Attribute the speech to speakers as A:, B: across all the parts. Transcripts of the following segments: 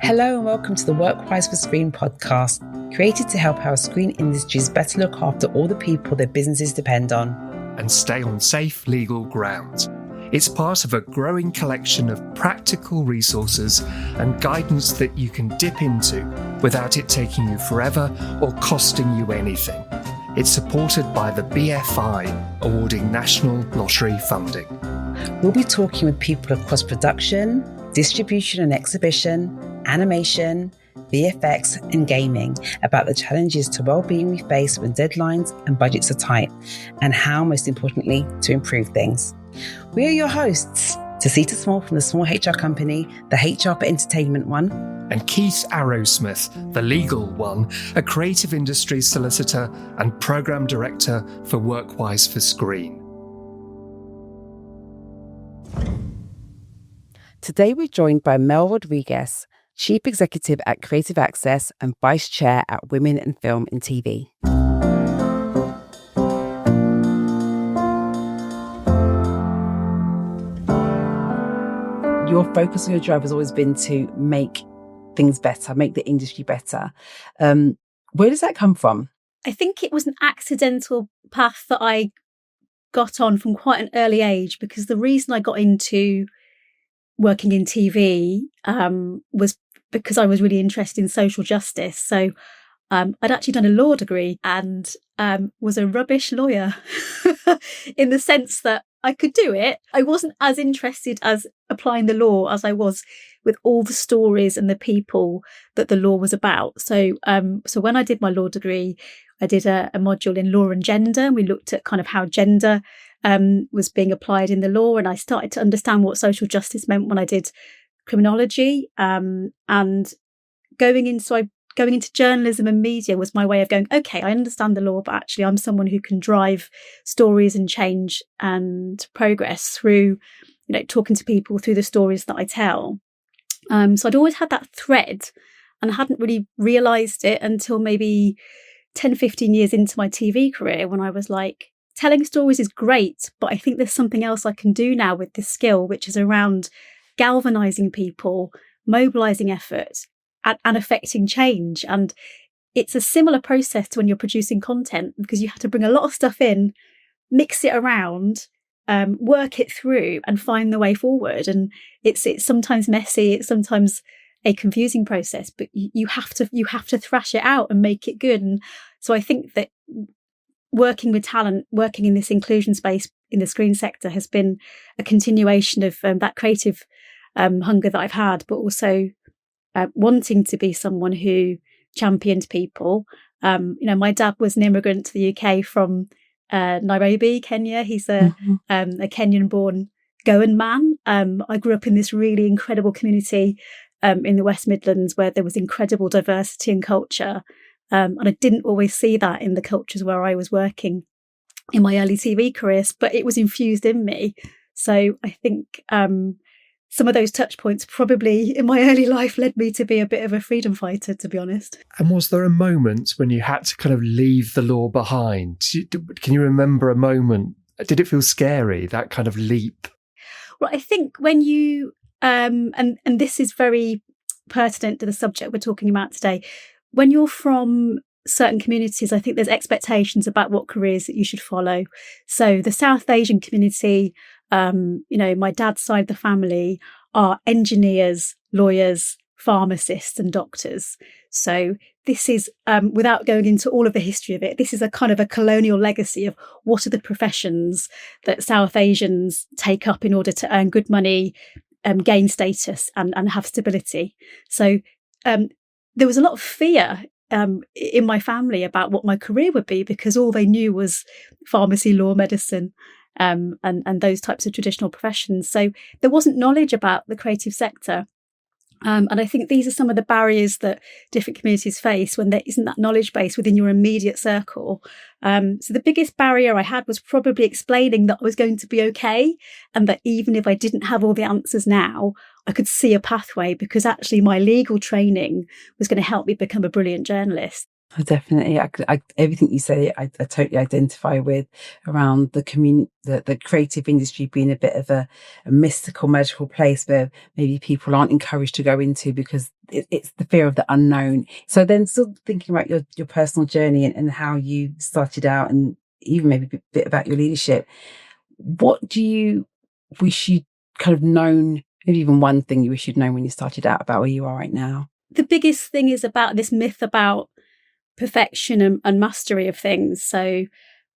A: Hello and welcome to the WorkWise for Screen podcast, created to help our screen industries better look after all the people their businesses depend on.
B: And stay on safe legal ground. It's part of a growing collection of practical resources and guidance that you can dip into without it taking you forever or costing you anything. It's supported by the BFI, awarding National Lottery funding.
A: We'll be talking with people across production, distribution and exhibition, animation, VFX and gaming about the challenges to well-being we face when deadlines and budgets are tight, and how, most importantly, to improve things. We are your hosts, Tacita Small from the Small HR Company, the HR for Entertainment one,
B: and Keith Arrowsmith, the legal one, a creative industries solicitor and program director for WorkWise for Screen.
A: Today we're joined by Mel Rodrigues, Chief Executive at Creative Access and Vice Chair at Women in Film and TV. Your focus on your drive has always been to make things better, make the industry better. Where does that come from?
C: I think it was an accidental path that I got on from quite an early age, because the reason I got into working in TV was because I was really interested in social justice. So I'd actually done a law degree and was a rubbish lawyer in the sense that I could do it. I wasn't as interested as applying the law as I was with all the stories and the people that the law was about. So when I did my law degree, I did a module in law and gender. And we looked at kind of how gender was being applied in the law. And I started to understand what social justice meant when I did criminology. And going into journalism and media was my way of going, okay, I understand the law, but actually I'm someone who can drive stories and change and progress through, talking to people through the stories that I tell. So I'd always had that thread and I hadn't really realised it until maybe 10, 15 years into my TV career, when I was like, telling stories is great, but I think there's something else I can do now with this skill, which is around galvanising people, mobilising effort and affecting change. And it's a similar process to when you're producing content, because you have to bring a lot of stuff in, mix it around, work it through and find the way forward. And it's sometimes messy, it's sometimes a confusing process, but you have to thrash it out and make it good. And so I think that working with talent, working in this inclusion space in the screen sector has been a continuation of that creative hunger that I've had, but also wanting to be someone who championed people. My dad was an immigrant to the UK from Nairobi, Kenya. He's a Kenyan-born Goan man. I grew up in this really incredible community in the West Midlands where there was incredible diversity and culture. And I didn't always see that in the cultures where I was working in my early TV careers, but it was infused in me. So I think some of those touch points probably in my early life led me to be a bit of a freedom fighter, to be honest.
B: And was there a moment when you had to kind of leave the law behind? Can you remember a moment? Did it feel scary, that kind of leap?
C: Well, I think when you, and this is very pertinent to the subject we're talking about today, when you're from certain communities, I think there's expectations about what careers that you should follow. So the South Asian community, my dad's side of the family are engineers, lawyers, pharmacists and doctors. So this is, without going into all of the history of it, this is a kind of a colonial legacy of what are the professions that South Asians take up in order to earn good money, gain status and have stability. So there was a lot of fear in my family about what my career would be, because all they knew was pharmacy, law, medicine, and those types of traditional professions. So there wasn't knowledge about the creative sector. And I think these are some of the barriers that different communities face when there isn't that knowledge base within your immediate circle. So the biggest barrier I had was probably explaining that I was going to be okay, and that even if I didn't have all the answers now, I could see a pathway, because actually my legal training was going to help me become a brilliant journalist.
A: Definitely. Everything you say, I totally identify with, around the creative industry being a bit of a mystical, magical place where maybe people aren't encouraged to go into because it's the fear of the unknown. So then still thinking about your personal journey and how you started out, and even maybe a bit about your leadership, what do you wish you'd kind of known, maybe even one thing you wish you'd known when you started out about where you are right now?
C: The biggest thing is about this myth about perfection and mastery of things. So,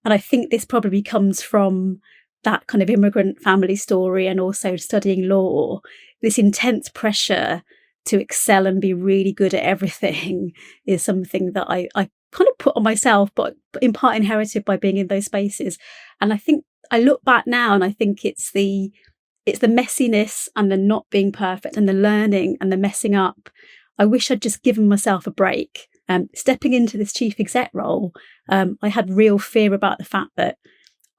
C: and I think this probably comes from that kind of immigrant family story and also studying law, this intense pressure to excel and be really good at everything is something that I kind of put on myself, but in part inherited by being in those spaces. And I think I look back now and I think it's the messiness and the not being perfect and the learning and the messing up. I wish I'd just given myself a break. Stepping into this chief exec role, I had real fear about the fact that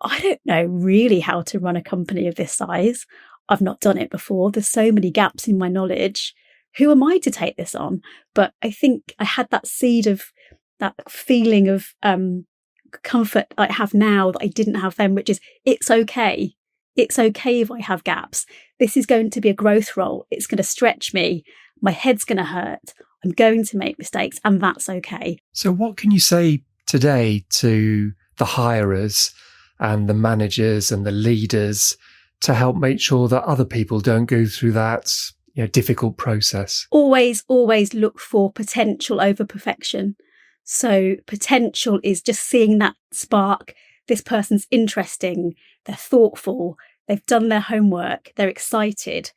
C: I don't know really how to run a company of this size. I've not done it before. There's so many gaps in my knowledge. Who am I to take this on? But I think I had that seed of that feeling of comfort I have now that I didn't have then, which is it's okay. It's okay if I have gaps. This is going to be a growth role. It's going to stretch me. My head's going to hurt. I'm going to make mistakes, and that's okay.
B: So what can you say today to the hirers and the managers and the leaders to help make sure that other people don't go through that difficult process?
C: Always look for potential over perfection. So potential is just seeing that spark. This person's interesting, they're thoughtful, they've done their homework, they're excited,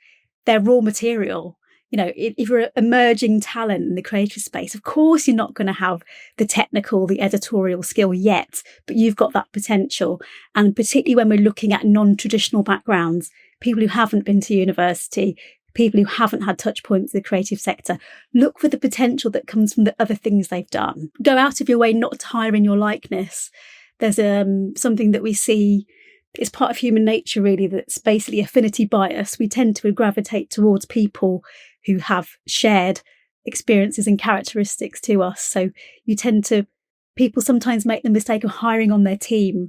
C: they're raw material. If you're an emerging talent in the creative space, of course you're not going to have the technical, the editorial skill yet, but you've got that potential. And particularly when we're looking at non-traditional backgrounds, people who haven't been to university, people who haven't had touch points in the creative sector, look for the potential that comes from the other things they've done. Go out of your way not to hire in your likeness. There's something that we see, it's part of human nature really, that's basically affinity bias. We tend to gravitate towards people who have shared experiences and characteristics to us. So people sometimes make the mistake of hiring on their team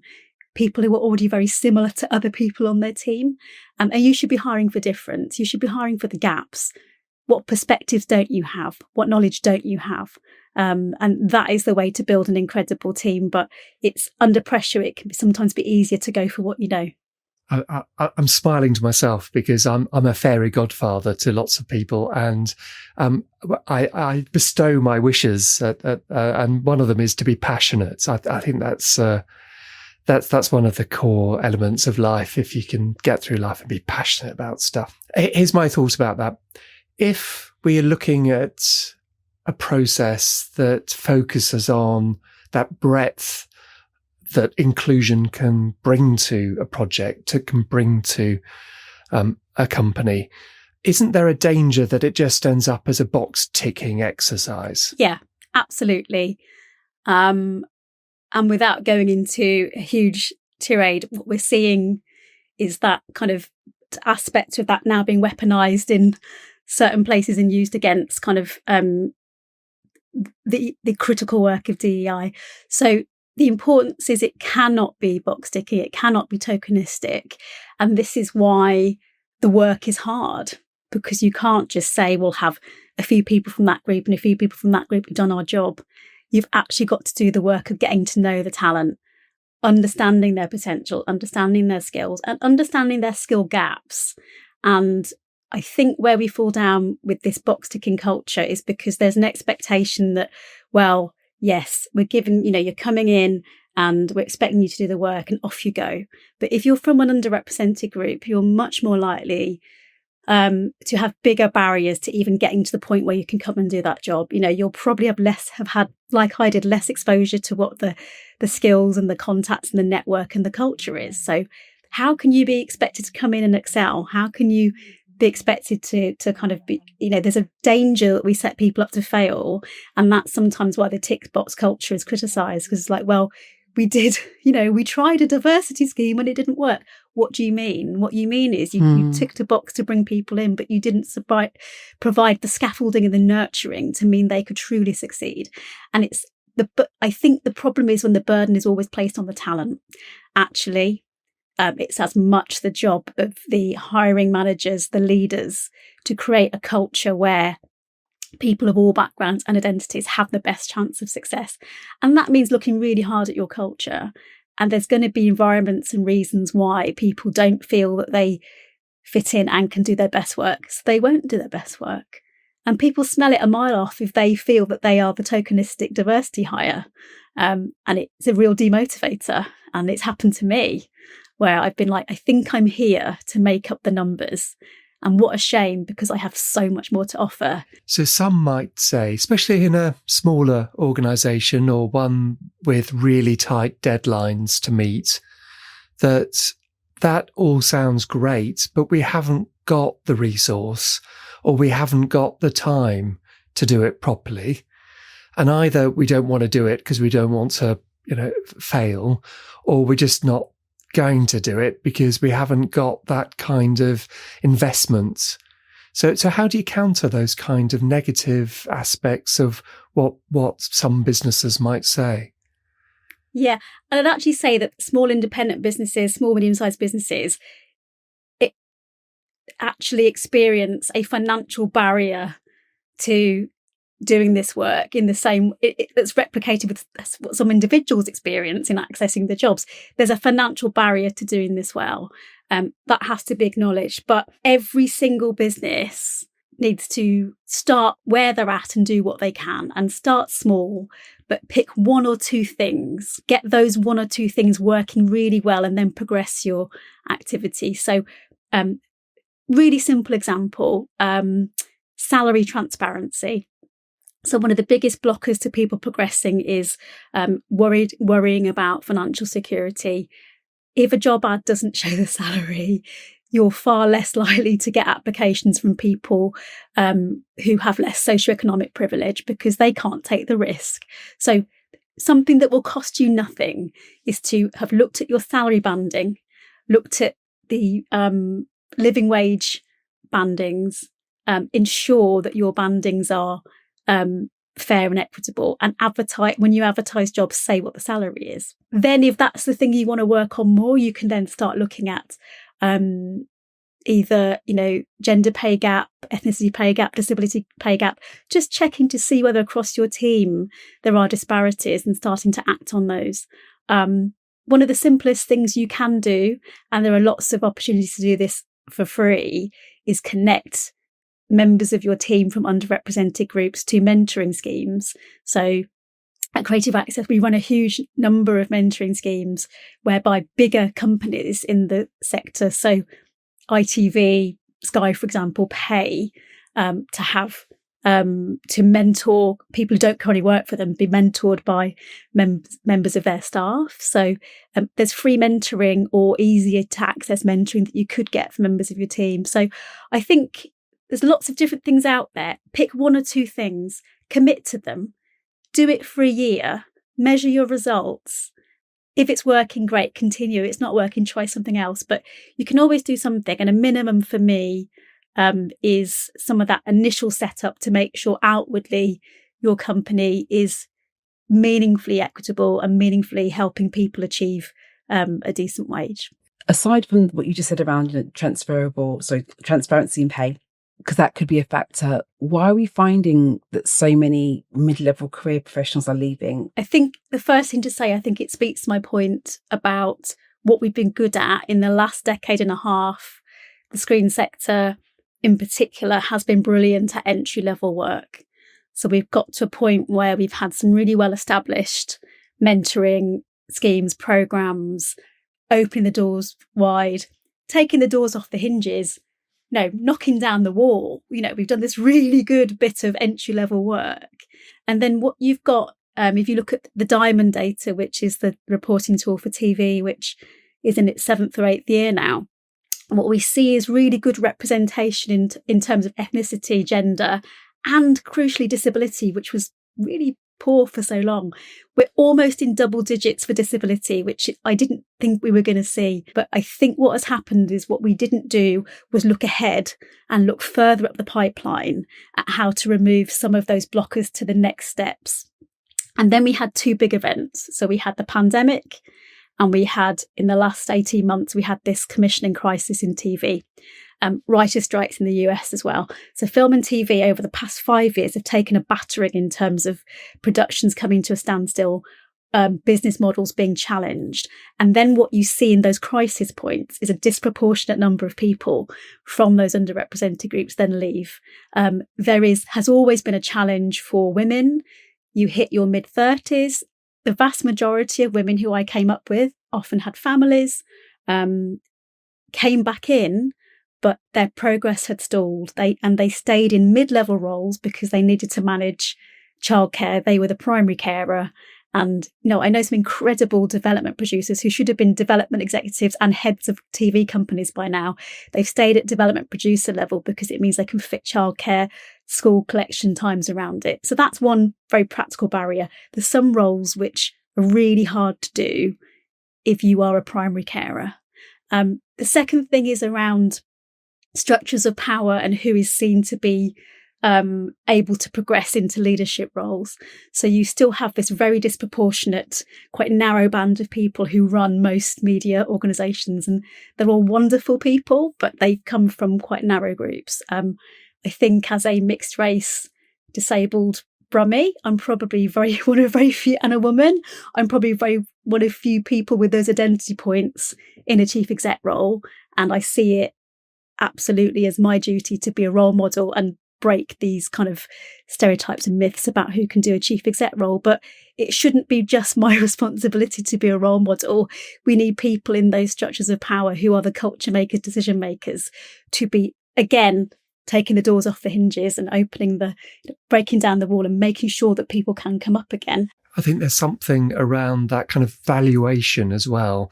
C: people who are already very similar to other people on their team. And you should be hiring for difference. You should be hiring for the gaps. What perspectives don't you have? What knowledge don't you have? And that is the way to build an incredible team. But it's under pressure. It can sometimes be easier to go for what you know.
B: I'm smiling to myself because I'm a fairy godfather to lots of people, and I bestow my wishes, and one of them is to be passionate. I think that's one of the core elements of life. If you can get through life and be passionate about stuff. Here's my thought about that. If we are looking at a process that focuses on that breadth that inclusion can bring to a project, it can bring to a company, isn't there a danger that it just ends up as a box ticking exercise?
C: Yeah, absolutely. And without going into a huge tirade, what we're seeing is that kind of aspect of that now being weaponized in certain places and used against kind of the critical work of DEI. So the importance is it cannot be box ticking, it cannot be tokenistic. And this is why the work is hard, because you can't just say, we'll have a few people from that group and a few people from that group who've done our job. You've actually got to do the work of getting to know the talent, understanding their potential, understanding their skills, and understanding their skill gaps. And I think where we fall down with this box ticking culture is because there's an expectation that, well, yes, we're given, you're coming in and we're expecting you to do the work and off you go. But if you're from an underrepresented group, you're much more likely to have bigger barriers to even getting to the point where you can come and do that job. You'll probably have had, like I did, less exposure to what the skills and the contacts and the network and the culture is. So how can you be expected to come in and excel? How can you be expected to kind of be, there's a danger that we set people up to fail. And that's sometimes why the tick box culture is criticised, because it's like, well, we did, we tried a diversity scheme and it didn't work. What do you mean? What you mean is you ticked a box to bring people in, but you didn't provide the scaffolding and the nurturing to mean they could truly succeed. And I think the problem is when the burden is always placed on the talent. Actually, it's as much the job of the hiring managers, the leaders, to create a culture where people of all backgrounds and identities have the best chance of success. And that means looking really hard at your culture. And there's going to be environments and reasons why people don't feel that they fit in and can do their best work. So they won't do their best work. And people smell it a mile off if they feel that they are the tokenistic diversity hire. And it's a real demotivator. And it's happened to me where I've been like, I think I'm here to make up the numbers. And what a shame, because I have so much more to offer.
B: So some might say, especially in a smaller organisation or one with really tight deadlines to meet, that all sounds great, but we haven't got the resource or we haven't got the time to do it properly. And either we don't want to do it because we don't want to, fail, or we're just not going to do it because we haven't got that kind of investment. So how do you counter those kind of negative aspects of what some businesses might say?
C: Yeah, and I'd actually say that small independent businesses, small medium-sized businesses, it actually experience a financial barrier to doing this work in the same, that's replicated with what some individuals experience in accessing the jobs. There's a financial barrier to doing this well. That has to be acknowledged. But every single business needs to start where they're at and do what they can, and start small, but pick one or two things, get those one or two things working really well, and then progress your activity. So really simple example, salary transparency. So one of the biggest blockers to people progressing is worrying about financial security. If a job ad doesn't show the salary, you're far less likely to get applications from people who have less socioeconomic privilege because they can't take the risk. So something that will cost you nothing is to have looked at your salary banding, looked at the living wage bandings, ensure that your bandings are fair and equitable, and advertise. When you advertise jobs, say what the salary is. Then if that's the thing you want to work on more, you can then start looking at either, gender pay gap, ethnicity pay gap, disability pay gap, just checking to see whether across your team there are disparities and starting to act on those. One of the simplest things you can do, and there are lots of opportunities to do this for free, is connect members of your team from underrepresented groups to mentoring schemes. So at Creative Access, we run a huge number of mentoring schemes whereby bigger companies in the sector, so ITV, Sky, for example, pay to have to mentor people who don't currently work for them, be mentored by members of their staff. So there's free mentoring or easier to access mentoring that you could get from members of your team. So I think there's lots of different things out there. Pick one or two things, commit to them, do it for a year, measure your results. If it's working, great, continue. It's not working, try something else. But you can always do something. And a minimum for me is some of that initial setup to make sure outwardly your company is meaningfully equitable and meaningfully helping people achieve a decent wage.
A: Aside from what you just said around transparency in pay, because that could be a factor, why are we finding that so many mid-level career professionals are leaving?
C: I think the first thing to say, I think it speaks to my point about what we've been good at in the last decade and a half. The screen sector in particular has been brilliant at entry-level work. So we've got to a point where we've had some really well-established mentoring schemes, programs, opening the doors wide, taking the doors off the hinges, knocking down the wall. We've done this really good bit of entry-level work. And then what you've got, if you look at the Diamond data, which is the reporting tool for TV, which is in its 7th or 8th year now, what we see is really good representation in terms of ethnicity, gender, and crucially disability, which was really poor for so long. We're almost in double digits for disability, which I didn't think we were going to see. But I think what has happened is what we didn't do was look ahead and look further up the pipeline at how to remove some of those blockers to the next steps. And then we had two big events. So we had the pandemic, and we had, in the last 18 months, we had this commissioning crisis in TV. writer strikes in the US as well. So film and TV over the past 5 years have taken a battering in terms of productions coming to a standstill, business models being challenged. And then what you see in those crisis points is a disproportionate number of people from those underrepresented groups then leave. Has always been a challenge for women. You hit your mid-30s. The vast majority of women who I came up with often had families, came back in, but their progress had stalled. They stayed in mid-level roles because they needed to manage childcare. They were the primary carer. And I know some incredible development producers who should have been development executives and heads of TV companies by now. They've stayed at development producer level because it means they can fit childcare, school collection times around it. So that's one very practical barrier. There's some roles which are really hard to do if you are a primary carer. The second thing is around structures of power and who is seen to be able to progress into leadership roles. So you still have this very disproportionate, quite narrow band of people who run most media organisations, and they're all wonderful people, but they come from quite narrow groups. I think as a mixed race, disabled Brummie, I'm probably one of very few, and a woman, I'm probably one of few people with those identity points in a chief exec role, and I see it absolutely as my duty to be a role model and break these kind of stereotypes and myths about who can do a chief exec role. But it shouldn't be just my responsibility to be a role model. We need people in those structures of power who are the culture makers, decision makers, to be, again, taking the doors off the hinges and breaking down the wall and making sure that people can come up again.
B: I think there's something around that kind of valuation as well.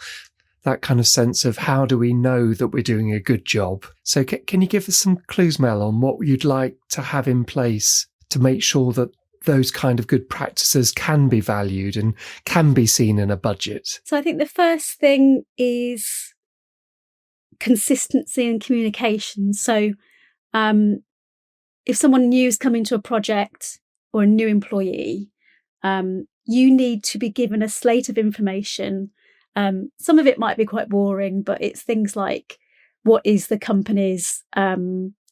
B: That kind of sense of how do we know that we're doing a good job? So can you give us some clues, Mel, on what you'd like to have in place to make sure that those kind of good practices can be valued and can be seen in a budget?
C: So I think the first thing is consistency and communication. So if someone new is coming to a project or a new employee, you need to be given a slate of information. Some of it might be quite boring, but it's things like, what is the company's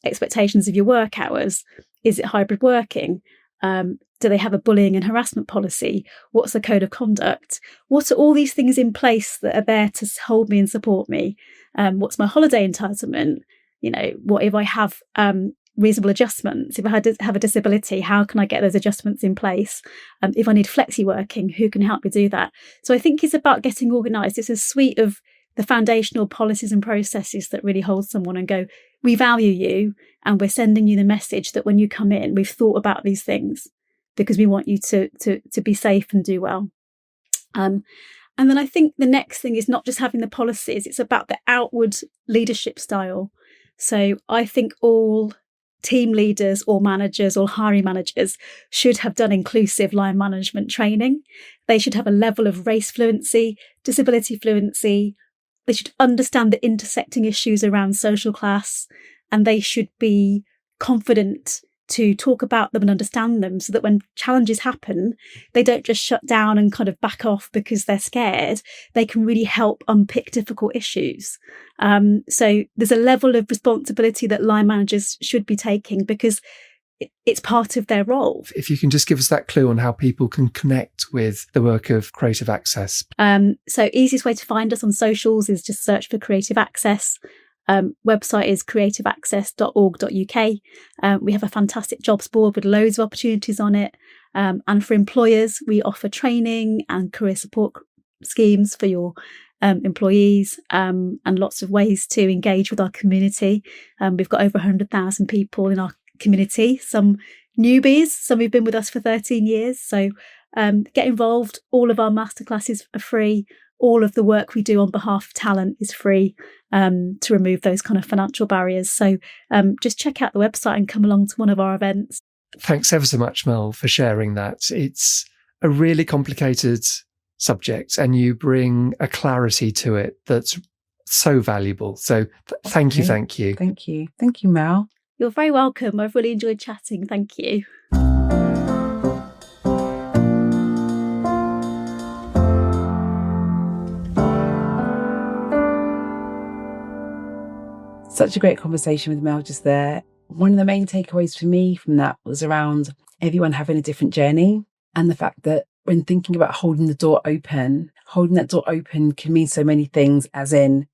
C: expectations of your work hours? Is it hybrid working? Do they have a bullying and harassment policy? What's the code of conduct? What are all these things in place that are there to hold me and support me? What's my holiday entitlement? What if I have reasonable adjustments? If I have a disability, how can I get those adjustments in place? If I need flexi working, who can help me do that? So I think it's about getting organised. It's a suite of the foundational policies and processes that really hold someone and go, we value you, and we're sending you the message that when you come in, we've thought about these things because we want you to be safe and do well. And then I think the next thing is not just having the policies, it's about the outward leadership style. So I think all team leaders or managers or hiring managers should have done inclusive line management training. They should have a level of race fluency, disability fluency. They should understand the intersecting issues around social class, and they should be confident to talk about them and understand them so that when challenges happen, they don't just shut down and kind of back off because they're scared. They can really help unpick difficult issues. So there's a level of responsibility that line managers should be taking because it's part of their role.
B: If you can just give us that clue on how people can connect with the work of Creative Access.
C: So easiest way to find us on socials is just search for Creative Access. Website is creativeaccess.org.uk. We have a fantastic jobs board with loads of opportunities on it. And for employers, we offer training and career support schemes for your employees, and lots of ways to engage with our community. We've got over 100,000 people in our community, some newbies, some who've been with us for 13 years. So get involved. All of our masterclasses are free. All of the work we do on behalf of talent is free to remove those kind of financial barriers. So just check out the website and come along to one of our events.
B: Thanks ever so much, Mel, for sharing that. It's a really complicated subject and you bring a clarity to it that's so valuable. So thank you.
A: Thank you. Thank you, Mel.
C: You're very welcome. I've really enjoyed chatting. Thank you.
A: Such a great conversation with Mel just there. One of the main takeaways for me from that was around everyone having a different journey, and the fact that when thinking about holding that door open can mean so many things, as in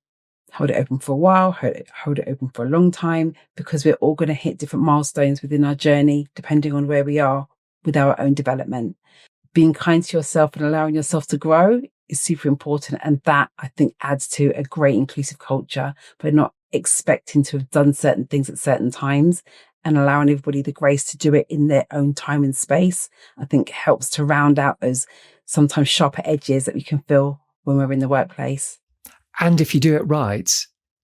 A: hold it open for a while, hold it open for a long time, because we're all going to hit different milestones within our journey, depending on where we are with our own development. Being kind to yourself and allowing yourself to grow is super important. And that, I think, adds to a great inclusive culture, but not expecting to have done certain things at certain times, and allowing everybody the grace to do it in their own time and space, I think helps to round out those sometimes sharper edges that we can feel when we're in the workplace.
B: And if you do it right,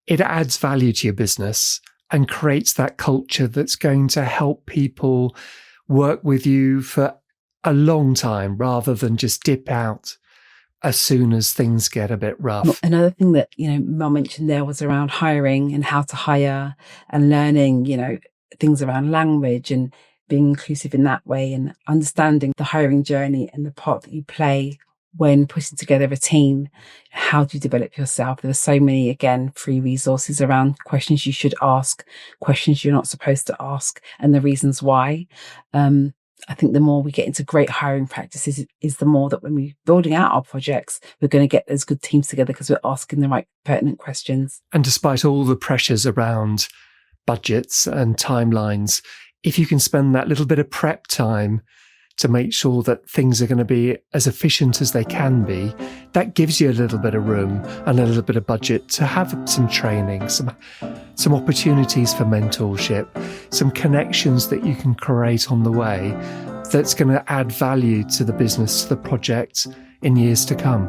B: it adds value to your business and creates that culture that's going to help people work with you for a long time, rather than just dip out as soon as things get a bit rough.
A: Another thing that, Mel mentioned there was around hiring and how to hire, and learning, things around language and being inclusive in that way, and understanding the hiring journey and the part that you play when putting together a team. How do you develop yourself? There are so many, again, free resources around questions you should ask, questions you're not supposed to ask, and the reasons why. I think the more we get into great hiring practices is the more that when we're building out our projects, we're going to get those good teams together because we're asking the right pertinent questions.
B: And despite all the pressures around budgets and timelines, if you can spend that little bit of prep time to make sure that things are going to be as efficient as they can be, that gives you a little bit of room and a little bit of budget to have some training, some opportunities for mentorship, some connections that you can create on the way that's going to add value to the business, to the project in years to come.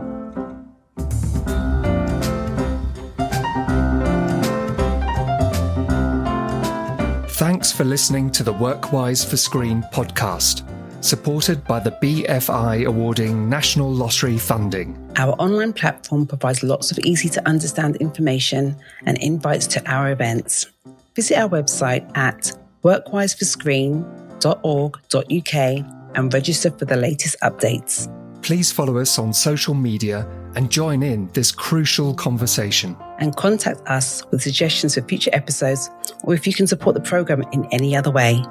B: Thanks for listening to the WorkWise for Screen podcast, supported by the BFI awarding National Lottery funding.
A: Our online platform provides lots of easy to understand information and invites to our events. Visit our website at workwiseforscreen.org.uk and register for the latest updates.
B: Please follow us on social media and join in this crucial conversation.
A: And contact us with suggestions for future episodes, or if you can support the programme in any other way.